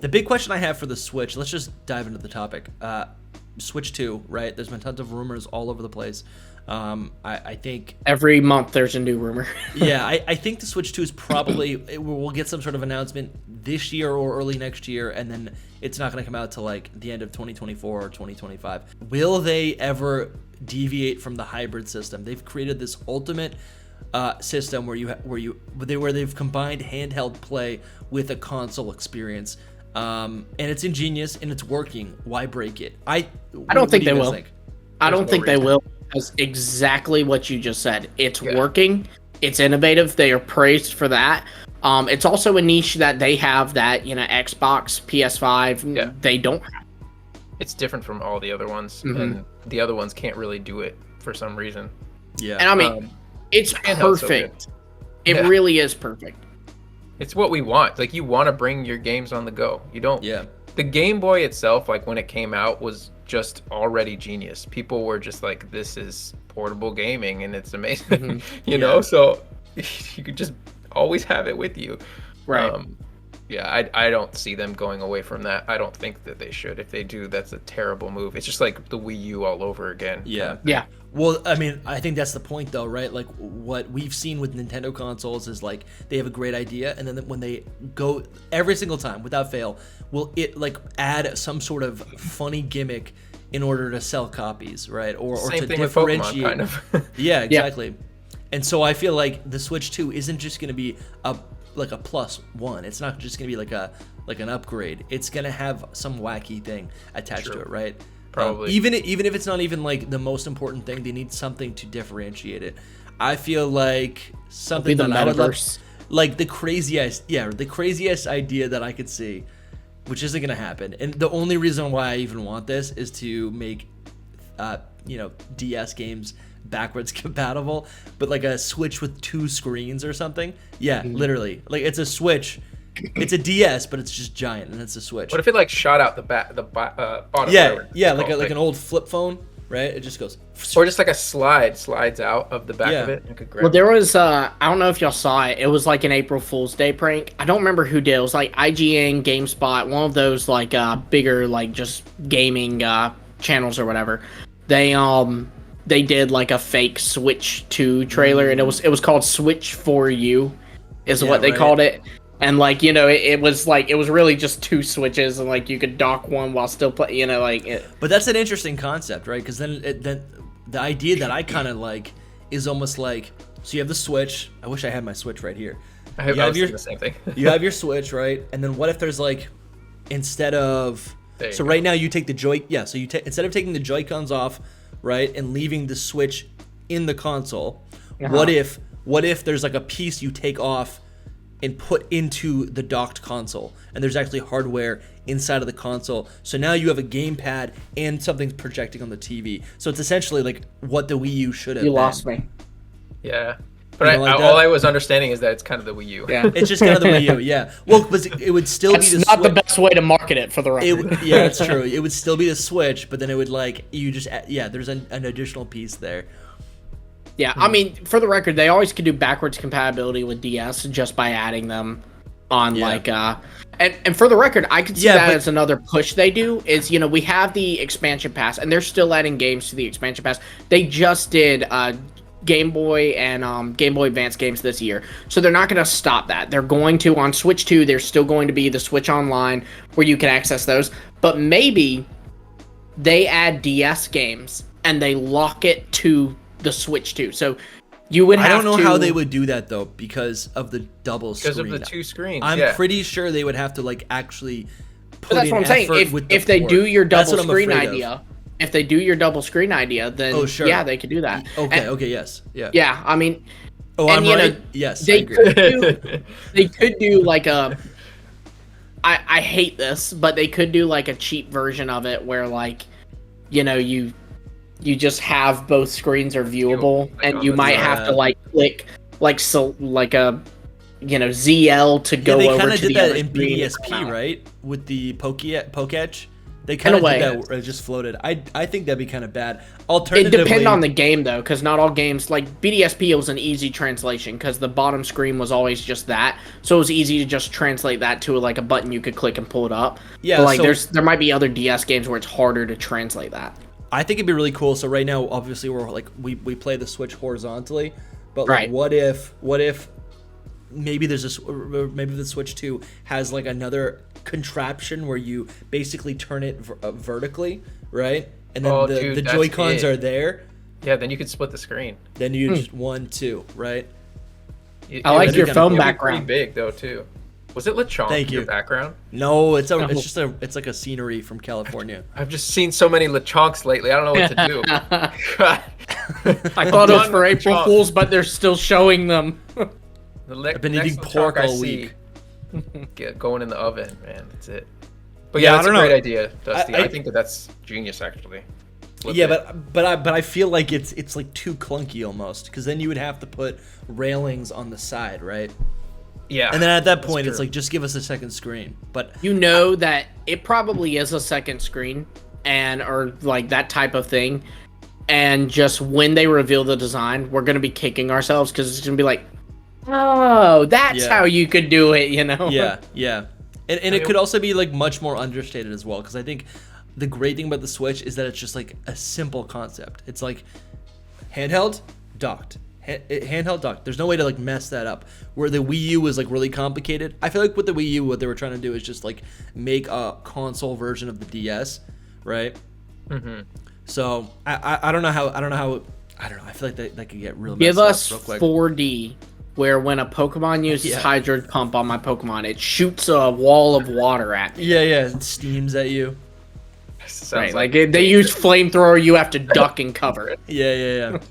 The big question I have for the Switch, let's just dive into the topic. Switch 2, right? There's been tons of rumors all over the place. I think every month there's a new rumor. Yeah, I think the Switch 2 is probably we'll get some sort of announcement this year or early next year, and then it's not going to come out till like the end of 2024 or 2025. Will they ever deviate from the hybrid system? They've created this ultimate system where they've combined handheld play with a console experience, and it's ingenious and it's working. Why break it? I don't think they will. I don't think they will. Because exactly what you just said. It's working. It's innovative. They are praised for that. It's also a niche that they have that, Xbox, PS5, they don't have. It's different from all the other ones, and the other ones can't really do it for some reason. Yeah. And I mean, it's perfect. It really is perfect. It's what we want. Like, you want to bring your games on the go. You don't. Yeah. The Game Boy itself, like when it came out, was just already genius. People were just like, this is portable gaming and it's amazing. you know, so you could just always have it with you. Right. I don't see them going away from that. I don't think that they should. If they do, that's a terrible move. It's just like the Wii U all over again. Yeah. Yeah. Well, I mean, I think that's the point, though, right? Like, what we've seen with Nintendo consoles is, like, they have a great idea, and then when they go every single time, without fail, will it, like, add some sort of funny gimmick in order to sell copies, right? Or to differentiate. With Pokemon, kind of. Yeah, exactly. And so I feel like the Switch 2 isn't just going to be a +1. It's not just going to be like an upgrade. It's going to have some wacky thing attached to it, right? Probably. Even if it's not even like the most important thing, they need something to differentiate it. I feel like something that I would like the craziest idea that I could see, which isn't gonna happen. And the only reason why I even want this is to make, DS games backwards compatible. But like a Switch with 2 screens or something. Yeah, literally, like it's a Switch. It's a DS, but it's just giant, and it's a Switch. What if it like shot out the bottom? Yeah, like an old flip phone, right? It just goes. Or just like a slides out of the back of it. And could grab well, there was I don't know if y'all saw it. It was like an April Fool's Day prank. I don't remember who did. It was like IGN, GameSpot, one of those like bigger like just gaming channels or whatever. They did like a fake Switch 2 trailer, and it was called Switch for You, is what they called it. And like, it was really just 2 switches, and like you could dock one while still play, But that's an interesting concept, right? Because then the idea that I kind of like is almost like, so you have the Switch. I wish I had my Switch right here. I was thinking the same thing. You have your Switch, right? And then what if there's like, instead of, so right now you take the so you instead of taking the Joy-Cons off, right, and leaving the Switch in the console, what if there's like a piece you take off and put into the docked console, and there's actually hardware inside of the console, so now you have a gamepad and something's projecting on the TV. So it's essentially like what the Wii U should have been. You lost me. Yeah, but all I was understanding is that it's kind of the Wii U. Yeah, it's just kind of the Wii U. Yeah, well, but it would still That's be the not the best way to market it, for the record. Yeah, that's true. It would still be the Switch, but then it would there's an additional piece there. Yeah, I mean, for the record, they always could do backwards compatibility with DS just by adding them on and for the record, I could see that as another push they do is, we have the expansion pass, and they're still adding games to the expansion pass. They just did Game Boy and Game Boy Advance games this year, so they're not going to stop that. They're going to, on Switch 2, there's still going to be the Switch Online where you can access those, but maybe they add DS games and they lock it to the Switch 2. So you would have to... I don't know how they would do that, though, because of the double screen. Because of the 2 screens, I'm pretty sure they would have to, like, actually put that's in what I'm saying. If they do your double screen idea... If they do your double screen idea, then yeah, they could do that. Okay, yes. Yeah. Yeah, I mean... Oh, I'm right? Yes, they could do like a... I hate this, but they could do like a cheap version of it where like, you just have both screens are viewable, and you might have to like click like a ZL to go over to the other screen. They kind of did that in BDSP, right? With the Poketch. They kind of did that. It just floated. I think that'd be kind of bad. Alternatively, it depends on the game though, because not all games like BDSP was an easy translation because the bottom screen was always just that, so it was easy to just translate that to like a button you could click and pull it up. Yeah, but like there might be other DS games where it's harder to translate that. I think it'd be really cool. So right now, obviously, we're like we play the Switch horizontally, but like, what if maybe maybe the Switch 2 has like another contraption where you basically turn it vertically, right? And then the Joy-Cons are there. Yeah, then you could split the screen. Then you just 1, 2, right? I like your phone background. Pretty big though too. Was it Lechonk in your background? No, it's like a scenery from California. I've just seen so many Lechonks lately. I don't know what to do. I thought it was for April Fools, but they're still showing them. I've been eating pork all week. Get going in the oven, man. That's it. But yeah, that's a great idea, Dusty. I think that's genius, actually. But I feel like it's like too clunky almost, because then you would have to put railings on the side, right? Yeah. And then at that point, it's like, just give us a second screen. But you know that it probably is a second screen, or like that type of thing. And just when they reveal the design, we're gonna be kicking ourselves because it's gonna be like, oh, that's how you could do it, you know? Yeah. And it could also be like much more understated as well, because I think the great thing about the Switch is that it's just like a simple concept. It's like handheld, docked. Handheld docked. There's no way to like mess that up. Where the Wii U was like really complicated. I feel like with the Wii U, what they were trying to do is just like make a console version of the DS, right? Mm-hmm. So I don't know how. I don't know. I feel like that could get real. Give us 4D. Where when a Pokemon uses Hydro Pump on my Pokemon, it shoots a wall of water at me. Yeah, it steams at you. Right, like they use flamethrower, you have to duck and cover it. Yeah.